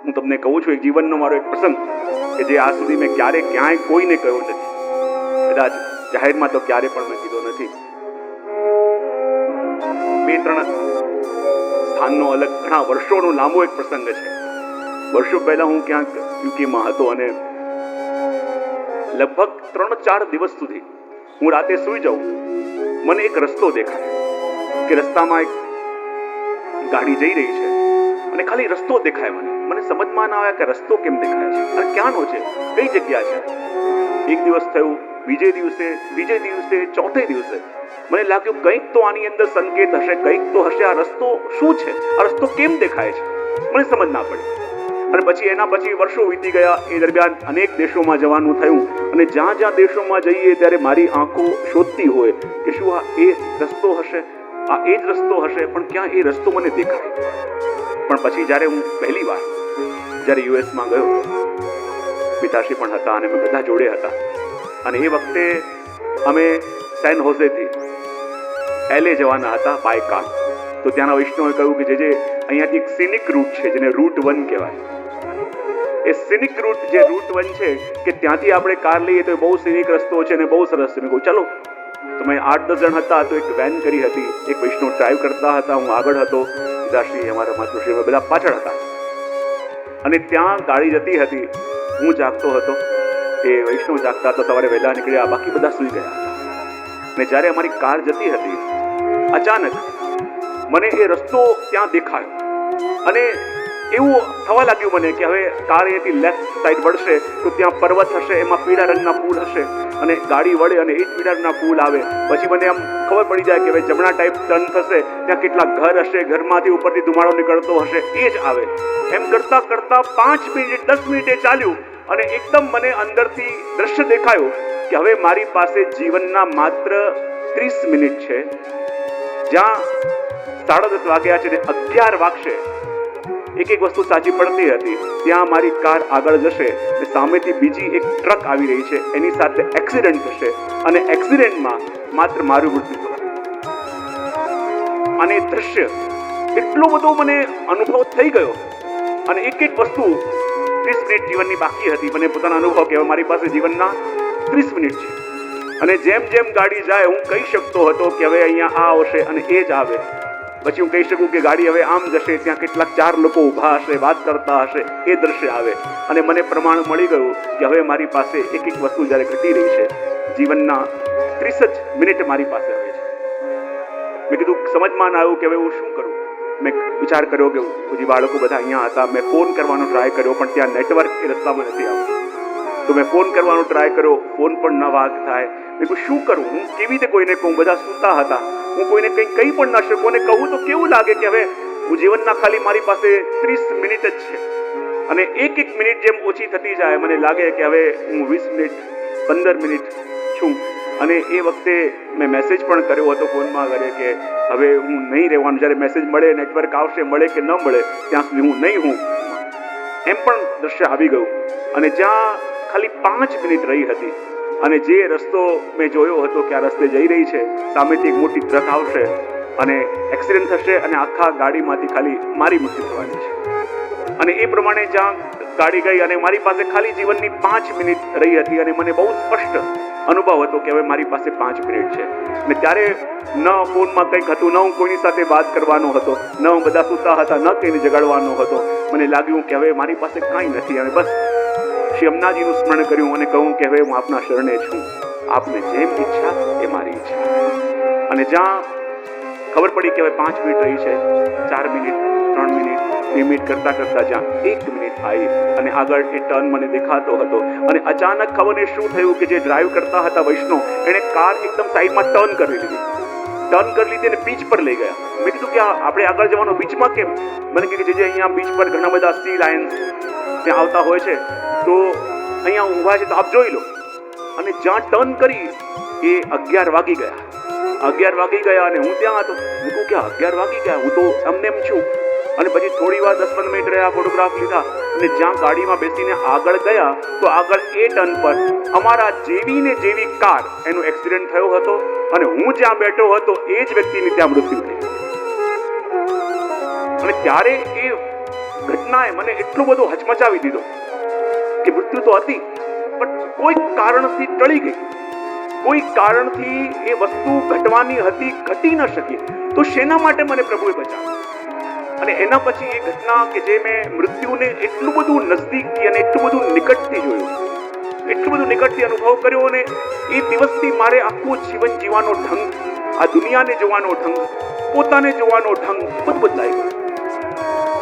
હું તમને કહું છું, એક જીવનનો મારો એક પ્રસંગ કે જે આજ સુધી મેં ક્યારે ક્યાંય કોઈને કહ્યો નથી, કદાચ જાહેરમાં તો ક્યારે પણ મેં કીધો નથી. 2-3 સ્થાનનો અલગ ઘણા વર્ષોનો લાંબો એક પ્રસંગ છે. વર્ષો પહેલા હું ક્યાંક યુકેમાં હતો અને લગભગ 3-4 દિવસ સુધી હું રાતે સૂઈ જાઉં, મને એક રસ્તો દેખાય કે રસ્તામાં એક ગાડી જઈ રહી છે અને ખાલી રસ્તો દેખાય. મને સમજમાં ના આવે કે રસ્તો કેમ દેખાય છે અને ક્યાંનો છે, કઈ જગ્યા છે. એક દિવસ થયું, બીજે દિવસે, ત્રીજે દિવસે, ચોથે દિવસે મને લાગ્યું કંઈક તો આની અંદર સંકેત હશે, કંઈક તો હશે. આ રસ્તો શું છે, આ રસ્તો કેમ દેખાય છે, મને સમજ ના પડી. અને પછી એના પછી વર્ષો વીતી ગયા. એ દરમિયાન અનેક દેશોમાં જવાનું થયું અને જ્યાં જ્યાં દેશોમાં જઈએ ત્યારે મારી આંખો શોધતી હોય કે શું આ એ રસ્તો હશે, આ એ જ રસ્તો હશે, પણ ક્યાં એ રસ્તો મને દેખાય. પણ પછી જ્યારે હું પહેલી વાર જ્યારે યુએસમાં ગયો, પિતાશ્રી પણ હતા અને અમે બધા જોડે હતા, અને એ વખતે અમે સેન હોઝેથી LA જવાના હતા બાય કાર. તો ત્યાંના વૈષ્ણવે કહ્યું કે જે અહીંયાથી એક સિનિક રૂટ છે જેને રૂટ 1 કહેવાય. એ સિનિક રૂટ જે રૂટ 1 છે કે ત્યાંથી આપણે કાર લઈએ તો બહુ સિનિક રસ્તો છે અને બહુ સરસ છે. મેં કહ્યું ચાલો. તમે 8-10 જણ હતા તો એક વેન કરી હતી, એક વૈષ્ણવ ડ્રાઈવ કરતા હતા, હું આગળ હતો, પિતાશ્રી અમારા માતૃશ્રી બધા પાછળ હતા. અને ત્યાં ગાડી જતી હતી, હું જાગતો હતો, એ વૈષ્ણવ જાગતા હતા, સવારે વહેલા નીકળ્યા, બાકી બધા સૂઈ ગયા હતા. અને જ્યારે અમારી કાર જતી હતી, અચાનક મને એ રસ્તો ત્યાં દેખાયો અને એવું થવા લાગ્યું મને કે હવે કાર અહીંથી લેફ્ટ સાઈડ વળશે તો ત્યાં પર્વત હશે, એમાં પીળા રંગના ફૂલ હશે અને ગાડી વળે અને એ જ પીળા રંગના ફૂલ આવે. પછી મને આમ ખબર પડી જાય કે હવે જમણા ટાઈપ ટર્ન થશે, ત્યાં કેટલા ઘર હશે, ઘરમાંથી ઉપરથી ધુમાડો નીકળતો હશે, એ જ આવે. એમ કરતા કરતા 5 મિનિટ 10 મિનિટે ચાલ્યું અને એકદમ મને અંદરથી દ્રશ્ય દેખાયો કે હવે મારી પાસે જીવનના માત્ર 30 મિનિટ છે. જ્યાં 10:30 વાગ્યા છે ને 11 વાગશે એક વસ્તુ સાચી પડતી હતી, ત્યાં મારી કાર આગળ જશે અને સામેથી બીજી એક ટ્રક આવી રહી છે, એની સાથે એક્સિડન્ટ થશે અને એક્સિડન્ટમાં માત્ર મારું મૃત્યુ થશે. અને દ્રશ્ય એટલો બધો મને અનુભવ થઈ ગયો અને એક વસ્તુ 30 મિનિટ જીવનની બાકી હતી. મને પોતાનો અનુભવ કે મારી પાસે જીવનના 30 મિનિટ છે અને જેમ જેમ ગાડી જાય હું કહી શકતો હતો કે હવે અહીંયા આ આવશે અને એ જ આવે. પછી હું કહી શકું કે ગાડી હવે આમ જશે, ત્યાં કેટલાક 4 લોકો ઊભા હશે, વાત કરતા હશે, એ દ્રશ્ય આવે. અને મને પ્રમાણ મળી ગયું કે હવે મારી પાસે એક વસ્તુ જ્યારે ઘટી રહી છે, જીવનના 30 જ મિનિટ મારી પાસે આવે છે. મેં કીધું, સમજમાં ના આવ્યું કે હવે હું શું કરું. મેં વિચાર કર્યો કે હજી બાળકો બધા અહીંયા હતા, મેં ફોન કરવાનો ટ્રાય કર્યો પણ ત્યાં નેટવર્ક એ રસ્તામાં નથી આવતું. તો મેં ફોન કરવાનો ટ્રાય કર્યો, ફોન પણ ન વાત થાય. મેં કહ્યું શું કરું, હું કેવી રીતે કોઈને કહું, બધા સૂતા હતા, હું કોઈને કંઈ કહી પણ ના શકું. અને કહું તો કેવું લાગે કે હવે હું જીવનના ખાલી મારી પાસે 30 મિનિટ જ છે અને એક મિનિટ જેમ ઓછી થતી જાય મને લાગે કે હવે હું 20 મિનિટ 15 મિનિટ છું. અને એ વખતે મેં મેસેજ પણ કર્યો હતો ફોનમાં ઘરે કે હવે હું નહીં રહેવાનું, જ્યારે મેસેજ મળે, નેટવર્ક આવશે, મળે કે ન મળે ત્યાં સુધી હું નહીં હું. એમ પણ દ્રશ્ય આવી ગયું અને જ્યાં ખાલી 5 મિનિટ રહી હતી અને જે રસ્તો મેં જોયો હતો કે આ રસ્તે જઈ રહી છે, સામેથી એક મોટી ટ્રક આવશે અને એક્સિડન્ટ થશે અને આખા ગાડીમાંથી ખાલી મારી મૃત્યુ થવાની છે. અને એ પ્રમાણે જ્યાં ગાડી ગઈ અને મારી પાસે ખાલી જીવનની 5 મિનિટ રહી હતી અને મને બહુ સ્પષ્ટ અનુભવ હતો કે હવે મારી પાસે 5 મિનિટ છે. અને ત્યારે ન ફોનમાં કંઈક હતું, ન હું કોઈની સાથે વાત કરવાનો હતો, ન હું બધા સૂતા હતા, ન કોઈને જગાડવાનો હતો. મને લાગ્યું કે હવે મારી પાસે કાંઈ નથી અને બસ શ્રી અમનાજીનું સ્મરણ કર્યું અને કહું કે હવે હું આપના શરણે છું, આપને જેમ ઈચ્છા એ મારી ઈચ્છા. અને જ્યાં ખબર પડી કે હવે 5 મિનિટ રહી છે, 4 મિનિટ 3 મિનિટ 2 મિનિટ કરતા કરતા જ્યાં 1 મિનિટ આવી અને આગળ એ ટર્ન મને દેખાતો હતો અને અચાનક ખબર નહીં શું થયું કે જે ડ્રાઈવ કરતા હતા વૈષ્ણવ, એણે કાર એકદમ સાઈડમાં ટર્ન કરી લીધી અને બીચ પર લઈ ગયા. મેં કીધું કે આપણે આગળ જવાનું, બીચમાં કેમ? મને કહે કે જે અહીંયા બીચ પર ઘણા બધા સી લાયન્સ ત્યાં આવતા હોય છે તો અહીંયા ઊભા છે તો આપ જોઈ લો. અને જ્યાં ટર્ન કરી એ 11 વાગી ગયા. 11 વાગી ગયા અને હું ત્યાં હતો. હું કહું કે 11 વાગી ગયા, હું તો એમને એમ છું. અને પછી થોડી વાર 10-15 મિનિટ રહ્યા, ફોટોગ્રાફ લીધા અને જ્યાં ગાડીમાં બેસીને આગળ ગયા તો આગળ એ ટર્ન પર અમારા જેવી ને જેવી કાર એનો એક્સિડન્ટ થયો હતો અને હું જ્યાં બેઠો હતો એ જ વ્યક્તિની ત્યાં મૃત્યુ થઈ. અને ત્યારે એ ઘટનાએ મને એટલો બધો હચમચાવી દીધો કે મૃત્યુ તો હતી પણ કોઈ કારણથી ટળી ગઈ, કોઈ કારણથી એ વસ્તુ ઘટવાની હતી, ઘટી ન શકી. તો શેના માટે મને પ્રભુએ બચાવ્યો? અને એના પછી એ ઘટના કે જે મેં મૃત્યુને એટલું બધું નજદીકથી અને એટલું બધું નિકટથી જોયું, એટલું બધું નિકટથી અનુભવ કર્યો, અને એ દિવસથી મારે આખું જીવન જીવવાનો ઢંગ, આ દુનિયાને જોવાનો ઢંગ, પોતાને જોવાનો ઢંગ બધું બદલાઈ ગયો.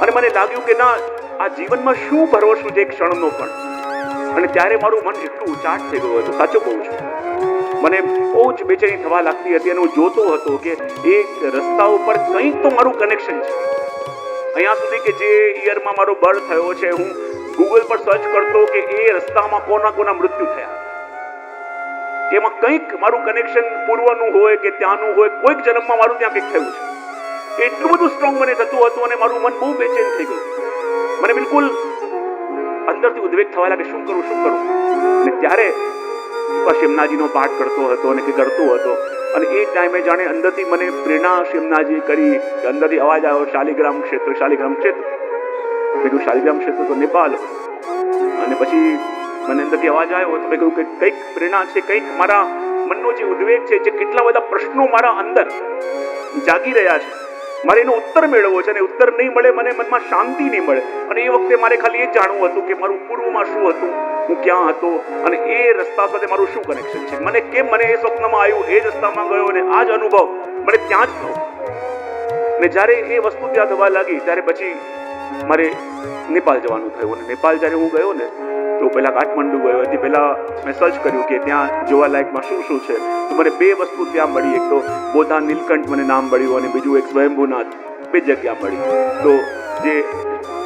અને મને લાગ્યું કે ના, આ જીવનમાં શું ભરોસો છે એક ક્ષણનો પણ. અને ત્યારે મારું મન એટલું ઉચાટ થઈ ગયું હતું, સાચું કહું છું. મને બહુ જ બેચેની થવા લાગતી હતી અને હું જોતો હતો કે એ રસ્તા ઉપર કંઈક તો મારું કનેક્શન છે. અહીંયા સુધી કે જે યરમાં મારો બર્થ થયો છે, હું ગૂગલ પર સર્ચ કરતો કે એ રસ્તામાં કોના કોના મૃત્યુ થયા, એમાં કંઈક મારું કનેક્શન પૂર્વનું હોય કે ત્યાંનું હોય, કોઈક જન્મમાં મારું ત્યાં કંઈક થયું છે. એટલું બધું સ્ટ્રોંગ મને થતું હતું અને મારું મન બહુ બેચેન થઈ ગયું. મને બિલકુલ અંદરથી ઉદ્વેગ થવા લાગે, શું કરું. અને ત્યારે શિમનાજીનો પાઠ કરતો હતો અને કરતો હતો, અને એ ટાઈમે જાણે અંદરથી મને પ્રેરણા શિમનાજી કરી, અંદરથી અવાજ આવ્યો, શાલિગ્રામ ક્ષેત્ર. મેં કીધું શાલિગ્રામ ક્ષેત્ર તો નેપાલ. અને પછી મને અંદરથી અવાજ આવ્યો તો મેં કહ્યું કે કંઈક પ્રેરણા છે, કંઈક મારા મનનો જે ઉદ્વેગ છે, જે કેટલા બધા પ્રશ્નો મારા અંદર જાગી રહ્યા છે, મારે એનો ઉત્તર મેળવવો છે. અને ઉત્તર નહીં મળે, મને મનમાં શાંતિ નહીં મળે. અને એ વખતે મારે ખાલી એ જાણવું હતું કે મારું પૂર્વમાં શું હતું, હું ક્યાં હતો, અને એ રસ્તા સાથે મારું શું કનેક્શન છે. મને એ સ્વપ્નમાં આવ્યું, એ જ રસ્તામાં ગયો, અને આ જ અનુભવ મને ત્યાં જ થયો. ને જ્યારે એ વસ્તુ ત્યાં થવા લાગી, ત્યારે પછી મારે નેપાલ જવાનું થયું. અને નેપાલ જ્યારે હું ગયો ને, તો પહેલા કાઠમંડુ ગયો. એથી પહેલા મેં સર્ચ કર્યું કે ત્યાં જોવાલાયકમાં શું છે. તો મને બે વસ્તુ ત્યાં મળી. એક તો બોધા નીલકંઠ મને નામ મળ્યું, અને બીજું એક સ્વયંભૂનાથ. બે જગ્યા મળી. તો જે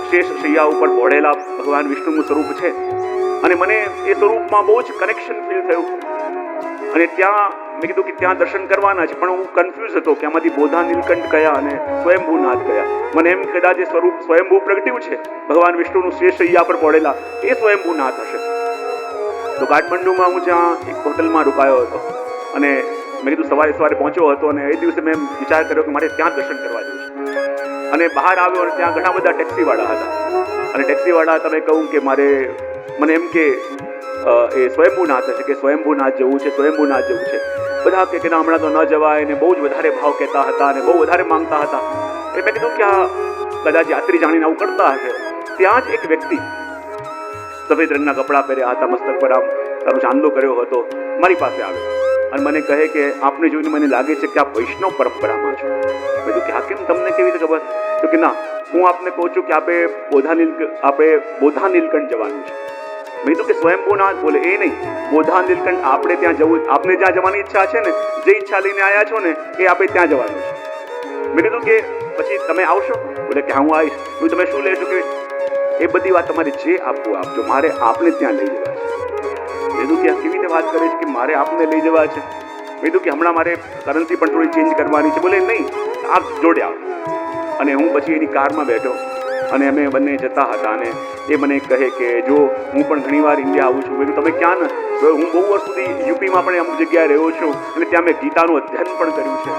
શેષ શૈયા ઉપર પોઢેલા ભગવાન વિષ્ણુનું સ્વરૂપ છે, અને મને એ સ્વરૂપમાં બહુ જ કનેક્શન ફીલ થયું. અને ત્યાં મેં કીધું કે ત્યાં દર્શન કરવાના છે, પણ હું કન્ફ્યુઝ હતો કે આમાંથી બોધા નીલકંઠ કયા અને સ્વયંભૂનાથ કયા. મને એમ કદાચ એ સ્વરૂપ સ્વયંભૂ પ્રગટ્યું છે ભગવાન વિષ્ણુનું શેષ શૈયા પર પડેલા, એ સ્વયંભૂનાથ હશે. તો કાઠમંડુમાં હું જ્યાં એક હોટલમાં રોકાયો હતો, અને મેં કીધું સવારે પહોંચ્યો હતો, અને એ દિવસે મેં વિચાર કર્યો કે મારે ત્યાં દર્શન કરવા જવું છે. અને બહાર આવ્યો, અને ત્યાં ઘણા બધા ટેક્સીવાળા હતા. અને ટેક્સીવાળા તમે કહું કે મને એમ કે એ સ્વયંભૂનાથ હશે, કે સ્વયંભૂનાથ જવું છે. બધા કે ના, હમણાં તો ન જવાય, ને બહુ જ વધારે ભાવ કહેતા હતા, અને બહુ વધારે માંગતા હતા. એ મેં કીધું કે આ કદાચ યાત્રી જાણીને આવું કરતા હશે. ત્યાં જ એક વ્યક્તિ સફેદ રંગના કપડાં પહેર્યા હતા, મસ્તક પર આમ તારો ચાંદલો કર્યો હતો, મારી પાસે આવ્યો અને મને કહે કે આપને જોઈને મને લાગે છે કે આપ વૈષ્ણવ પરંપરામાં છો. મેં કીધું કે આ કેમ, તમને કેવી રીતે ખબર? તો કે ના, હું આપને કહું છું કે આપણે બોધા નીલકંઠ જવાનું છે. મેં કીધું કે સ્વયંભૂનાથ? બોલે એ નહીં, બોધા નીલકંઠ. આપણે ત્યાં જવું, આપને જ્યાં જવાની ઈચ્છા છે ને, જે ઈચ્છા લઈને આવ્યા છો ને, એ આપણે ત્યાં જવાનું છે. મેં કીધું કે પછી તમે આવશો? બોલે કે હા, હું આવીશ. તમે શું લેશો? કે એ બધી વાત તમારે જે આપવું આપજો, મારે આપને ત્યાં લઈ જવા છે. મેં કીધું કે આ કેવી રીતે વાત કરે છે કે મારે આપને લઈ જવા છે? મેં કીધું કે હમણાં મારે કરન્સી પણ થોડી ચેન્જ કરવાની છે. બોલે નહીં, આપ જોડે આવો. અને હું પછી એની કારમાં બેઠો, અને અમે બંને જતા હતા. અને એ મને કહે કે જો હું પણ ઘણીવાર ઇન્ડિયા આવું છું. મેં કીધું તમે ક્યાં ને? હું બહુ વર્ષ સુધી યુપીમાં પણ અમુક જગ્યાએ રહ્યો છું, અને ત્યાં મેં ગીતાનું અધ્યયન પણ કર્યું છે.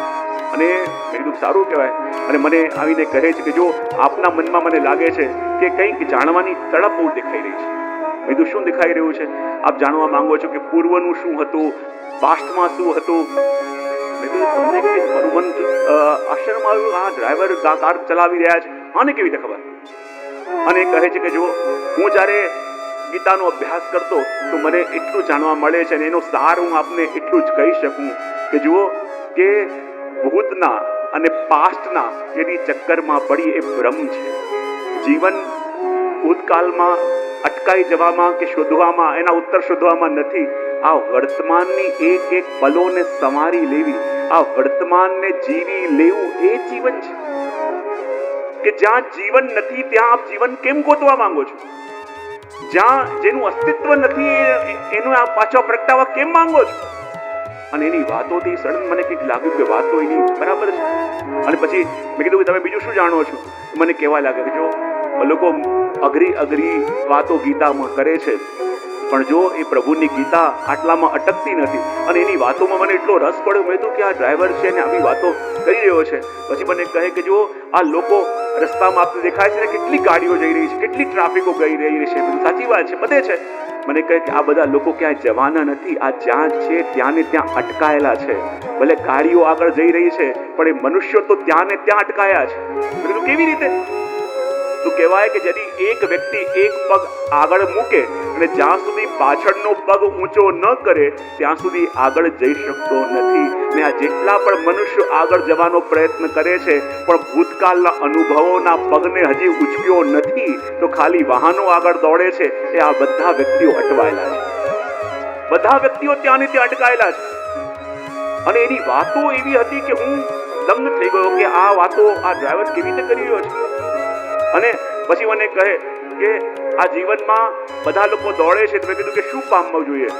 અને મેં કીધું સારું કહેવાય. અને મને આવીને કહે છે કે જો આપના મનમાં મને લાગે છે કે કંઈક જાણવાની તડપ બહુ દેખાઈ રહી છે. મેં કીધું શું દેખાઈ રહ્યું છે? આપ જાણવા માંગો છો કે પૂર્વનું શું હતું, પાસ્ટમાં શું હતું? મેં કીધું તમને કે મારું મન આશ્ચર્યમાં આવ્યું, આ ડ્રાઈવર કાર ચલાવી રહ્યા છે, આને કેવી રીતે ખબર? અને કહે છે કે જો હું જ્યારે ગીતાનો અભ્યાસ કરતો તો મને એટલું જાણવા મળે છે, અને એનો સાર હું આપને એટલું જ કહી શકું કે જુઓ કે ભૂતના અને પાસ્ટના એની ચક્કરમાં પડી એ ભ્રમ છે. જીવન ભૂતકાળમાં અટકાઈ જવામાં કે શોધવામાં, એના ઉત્તર શોધવામાં નથી. આ વર્તમાનની એક એક પલોને સમારી લેવી, આ વર્તમાનને જીવી લેવું, એ જીવન છે. કે જ્યાં જીવન નથી ત્યાં આપ જીવન કેમ ગોતવા માંગો છો? જ્યાં જેનું અસ્તિત્વ નથી એનું આપ પાછો પ્રગટાવવા કેમ માંગો છો? અને એની વાતોથી સડન મને કંઈક લાગ્યું કે વાતો એની બરાબર છે. અને પછી મેં કીધું કે તમે બીજું શું જાણો છો? મને કહેવા લાગે કે જો લોકો અઘરી વાતો ગીતામાં કરે છે, પણ જો એ પ્રભુની ગીતા આટલામાં અટકતી નથી. અને એની વાતોમાં મને એટલો રસ પડ્યો. મેં તો કે આ ડ્રાઈવર છે ને આવી વાતો કરી રહ્યો છે. પછી મને કહે કે જો આ લોકો રસ્તામાં આપણે દેખાય છે ને કેટલી ગાડીઓ જઈ રહી છે, કેટલી ટ્રાફિકો ગઈ રહી છે. સાચી વાત છે, બધે છે. મને કહે કે આ બધા લોકો ક્યાંય જવાના નથી, આ જ્યાં છે ત્યાં ને ત્યાં અટકાયેલા છે. ભલે ગાડીઓ આગળ જઈ રહી છે પણ એ મનુષ્યો તો ત્યાં ને ત્યાં અટકાયા છે. બીજું કેવી રીતે? તો કહેવાય કે ଯଦି એક વ્યક્તિ એક પગ આગળ મૂકે અને જ્યાં સુધી પાછળનો પગ ઊંચો ન કરે ત્યાં સુધી આગળ જઈ શકતો નથી. ને આ જેટલા પણ મનુષ્યો આગળ જવાનો પ્રયત્ન કરે છે પણ ભૂતકાળના અનુભવોના પગને હજી ઉચક્યો નથી, તો ખાલી વાહનો આગળ દોડે છે, એ આ બધા વ્યક્તિઓ અટવાયેલા છે. બધા વ્યક્તિઓ ત્યાં ને ત્યાં અટકાયેલા છે. અને એની વાતો એવી હતી કે હું દંગ થઈ ગયો કે આ વાતો આ ડ્રાઈવર કેવી રીતે કરી રહ્યો છે. અને પછી મને કહે કે આ જીવનમાં બધા લોકો દોડે છે, તો મેં કીધું કે શું પામવું જોઈએ?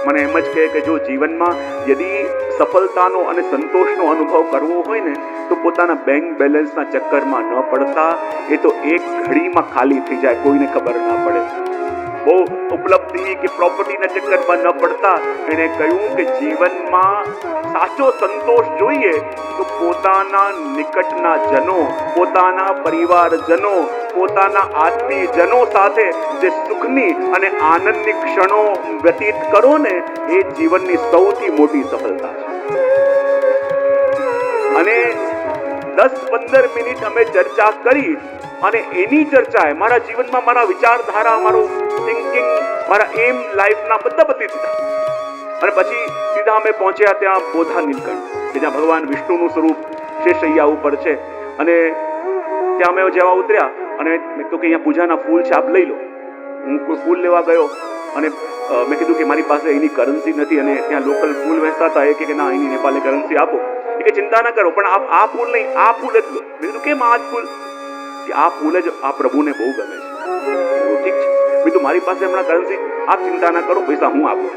મને એમ જ કહે કે જો જીવનમાં યદી સફળતાનો અને સંતોષનો અનુભવ કરવો હોય ને તો પોતાના બેંક બેલેન્સના ચક્કરમાં ન પડતા, એ તો એક ઘડીમાં ખાલી થઈ જાય, કોઈને ખબર ના પડે. બહુ ઉપલબ્ધિ કે પ્રોપર્ટીના ચક્કરમાં ન પડતા એણે કહ્યું કે જીવનમાં સાચો સંતોષ જોઈએ તો પોતાના નિકટના જનો, પોતાના પરિવારજનો, પોતાના આત્મીયજનો સાથે જે સુખની અને આનંદની ક્ષણો વ્યતીત કરો ને, એ જીવનની સૌથી મોટી સફળતા છે. અને 10-15 મિનિટ અમે ચર્ચા કરી અને એની ચર્ચાએ મારા જીવનમાં મારા વિચારધારા, મારું થિંકિંગ, મારા એમ લાઈફના બધા બદલી દીધા. અને પછી સીધા અમે પહોંચ્યા ત્યાં બોધા નીલકંઠ, કે જ્યાં ભગવાન વિષ્ણુનું સ્વરૂપ શેષૈયા ઉપર છે. અને ત્યાં અમે જેવા ઉતર્યા અને મેં કીધું કે અહીંયા પૂજાના ફૂલ છે, આપ લઈ લો. હું કોઈ ફૂલ લેવા ગયો અને મેં કીધું કે મારી પાસે એની કરન્સી નથી, અને ત્યાં લોકલ ફૂલ વેચતા હતા. એ કે ના, એની નેપાળી કરન્સી આપો. એ કે ચિંતા ના કરો, પણ આપ આ ફૂલ નહીં, આ ફૂલ જ લો. મેં કીધું કેમ આ જ ફૂલ? કે આ ફૂલ જ આ પ્રભુને બહુ ગમે છે. ઠીક છે, મેં તો મારી પાસે હમણાં કરન્સી, આપ ચિંતા ના કરો, પૈસા હું આપું.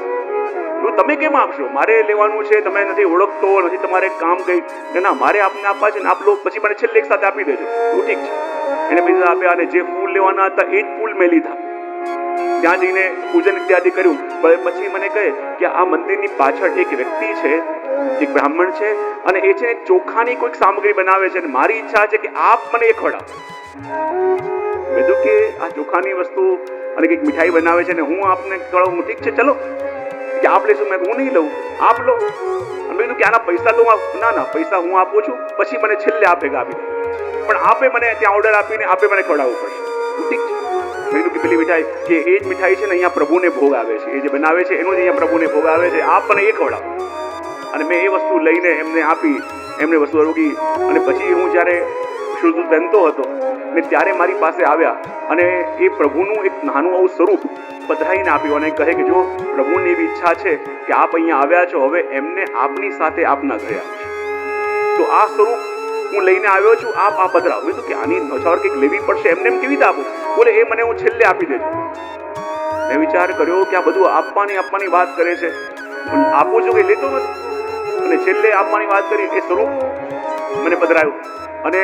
તમે કેમ આપશો? મારે લેવાનું છે, તમે નથી ઓળખતો, નથી તમારે કામ કઈ ના, મારે આપને આપવા છે ને, આપ લો, પછી મને છેલ્લે એક સાથે આપી દેજો. ઠીક છે. એને પૈસા આપ્યા અને જે ફૂલ લેવાના હતા એ જ ફૂલ મેં લીધા. ત્યાં જઈને પૂજન ઇત્યાદિ કર્યું. પછી મને કહે કે આ મંદિરની પાછળ એક વ્યક્તિ છે, એક બ્રાહ્મણ છે, અને એ છે ને ચોખાની કોઈક સામગ્રી બનાવે છે, અને મારી ઈચ્છા છે કે આપ મને એ ખવડાવો. મેં કીધું કે આ ચોખાની વસ્તુ અને કંઈક મીઠાઈ બનાવે છે ને હું આપને ખવડાવું. ઠીક છે, ચલો. કે આપ લેશું? મેં હું નહીં લઉં, આપ લો. મેં કીધું કે આના પૈસા તો ના, પૈસા હું આપું છું, પછી મને છેલ્લે આપે આપી દે, પણ આપે મને ત્યાં ઓર્ડર આપીને આપે મને ખવડાવવું પડશે. ઠીક છે. મેં કીધું કે પેલી મીઠાઈ, કે એ જ મીઠાઈ છે ને અહીંયા પ્રભુને ભોગ આવે છે, એ જે બનાવે છે એનો જ અહીંયા પ્રભુને ભોગ આવે છે, આપ મને એ ખવડાવો. અને મેં એ વસ્તુ લઈને એમને આપી, એમને વસ્તુ રોકી. અને પછી હું જ્યારે શૂઝ પહેરતો હતો ને ત્યારે મારી પાસે આવ્યા અને એ પ્રભુનું એક નાનું આવું સ્વરૂપ પધરાઈને આપ્યું અને કહે કે જો પ્રભુની એવી ઈચ્છા છે કે આપ અહીંયા આવ્યા છો, હવે એમને આપની સાથે આપના ઘરે આવશે, તો આ સ્વરૂપ હું લઈને આવ્યો છું, આપ આ પધરાવો. મેં કે આની નોછાવર કંઈક લેવી પડશે, એમને એમ કેવી રીતે આપું? બોલે એ મને હું છેલ્લે આપી દેજો. મેં વિચાર કર્યો કે આ બધું આપવાની વાત કરે છે, આપું છું કે લેતો નથી, અને છેલ્લે આપવાની વાત કરી. એ સ્વરૂપ મને પધરાયું. અને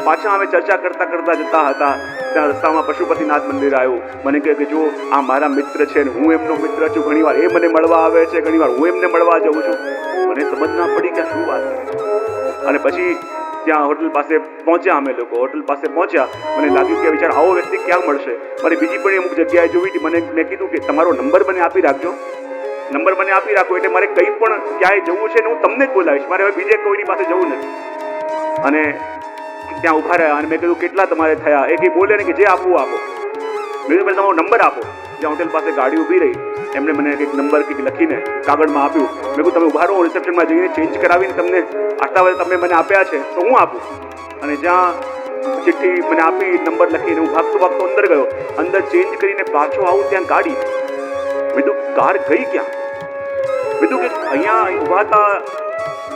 પાછા અમે ચર્ચા કરતા જતા હતા, ત્યાં રસ્તામાં પશુપતિનાથ મંદિર આવ્યું. મને કહે કે જો આ મારા મિત્ર છે ને હું એમનો મિત્ર છું, ઘણીવાર એ મને મળવા આવે છે, ઘણીવાર હું એમને મળવા જાઉં છું. મને સમજ ના પડી કે શું વાત છે. અને પછી ત્યાં હોટલ પાસે પહોંચ્યા અમે લોકો. હોટલ પાસે પહોંચ્યા, મને લાગ્યું કે વિચાર આવો વ્યક્તિ ક્યાં મળશે. મારે બીજી પણ અમુક જગ્યાએ જોવી હતી. મેં કીધું કે તમારો નંબર મને આપી રાખજો, નંબર મને આપી રાખો, એટલે મારે કંઈ પણ ક્યાંય જવું છે ને હું તમને જ બોલાવીશ, મારે હવે બીજે કોઈની પાસે જવું નથી. અને ત્યાં ઉભા રહ્યા અને મેં કીધું કેટલા તમારે થયા? એ કંઈ બોલે ને કે જે આપવું આપો. મેં કીધું તમારો નંબર આપો. જ્યાં હોટેલ પાસે ગાડી ઊભી રહી, એમને મને કંઈક નંબર કંઈક લખીને કાગળમાં આપ્યું. મેં કીધું તમે ઉભા રહો, રિસેપ્શનમાં જઈને ચેન્જ કરાવીને તમને આટલા વાગે તમે મને આપ્યા છે તો હું આપું. અને જ્યાં ચિઠ્ઠી મને આપી, નંબર લખીને હું ભાગતો અંદર ગયો. અંદર ચેન્જ કરીને પાછો આવું, ત્યાં ગાડી. મેં કીધું કાર ગઈ ક્યાં? મેં કીધું કે અહીંયા ઉભા હતા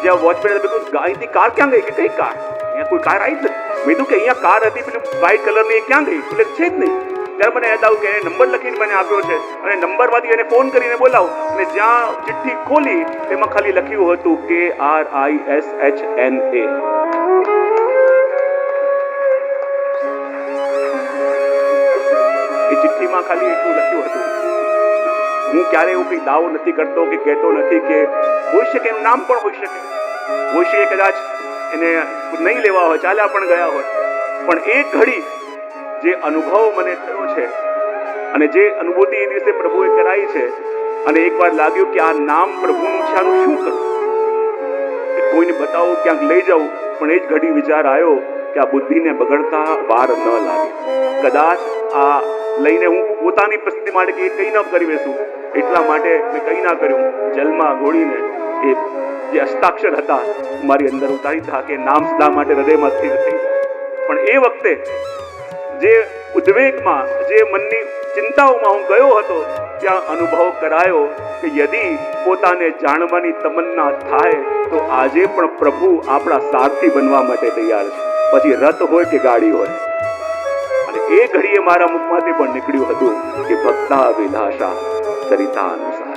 જ્યાં વોચમેન, મેં કીધું અહીંથી કાર ક્યાં ગઈ? કે કઈ કાર? અહીંયા કોઈ કાર આવી જ નથી. મેં કીધું કે અહીંયા કાર હતી પેલું વ્હાઈટ કલરની, ક્યાં ગઈ? એટલે છે જ નહીં. ત્યારે મને યાદ આવ્યું કે એને નંબર લખીને મને આપ્યો છે, અને નંબરમાંથી એને ફોન કરીને બોલાવો. અને જ્યાં ચિઠ્ઠી ખોલી તેમાં ખાલી લખ્યું હતું KRISHNA. એ ચિઠ્ઠીમાં ખાલી એટલું લખ્યું હતું. હું ક્યારે એવું કંઈ દાવો નથી કરતો કે કહેતો નથી કે હોઈ શકે એનું નામ પણ હોઈ શકે કદાચ એને નહીં લેવા હોય, ચાલ્યા પણ ગયા હોય, પણ એ ઘડી જે અનુભવ મને થયો છે અને જે અનુભૂતિ એ દિવસે પ્રભુએ કરાઈ છે, અને એકવાર લાગ્યું કે આ નામ પ્રભુનું છે, આનું શું કરું, કોઈને બતાવું, ક્યાંક લઈ જાઉં, પણ એ જ ઘડી વિચાર આવ્યો કે આ બુદ્ધિને બગડતા વાર ન લાગે. કદાચ આ લઈને હું પોતાની પ્રસિદ્ધિ માટે કે કંઈ ન કરી બેસું, એટલા માટે મેં કંઈ ના કર્યું. જલમાં ગોળીને એ જે હસ્તાક્ષર હતા મારી અંદર ઉતારી દીધા કે નામ સદા માટે હૃદયમાં સ્થિર થઈ જાય. પણ એ વખતે જે ઉદ્વેગમાં, જે મનની ચિંતાઓમાં હું ગયો હતો, ત્યાં અનુભવ કરાયો કે યદિ પોતાને જાણવાની તમન્ના થાય તો આજે પણ પ્રભુ આપણા સારથી બનવા માટે તૈયાર છે, પછી રથ હોય કે ગાડી હોય. અને એ ઘડીએ મારા મુખમાંથી પણ નીકળ્યું હતું કે ભક્તા વિલાસા સરિતા અનુસાર.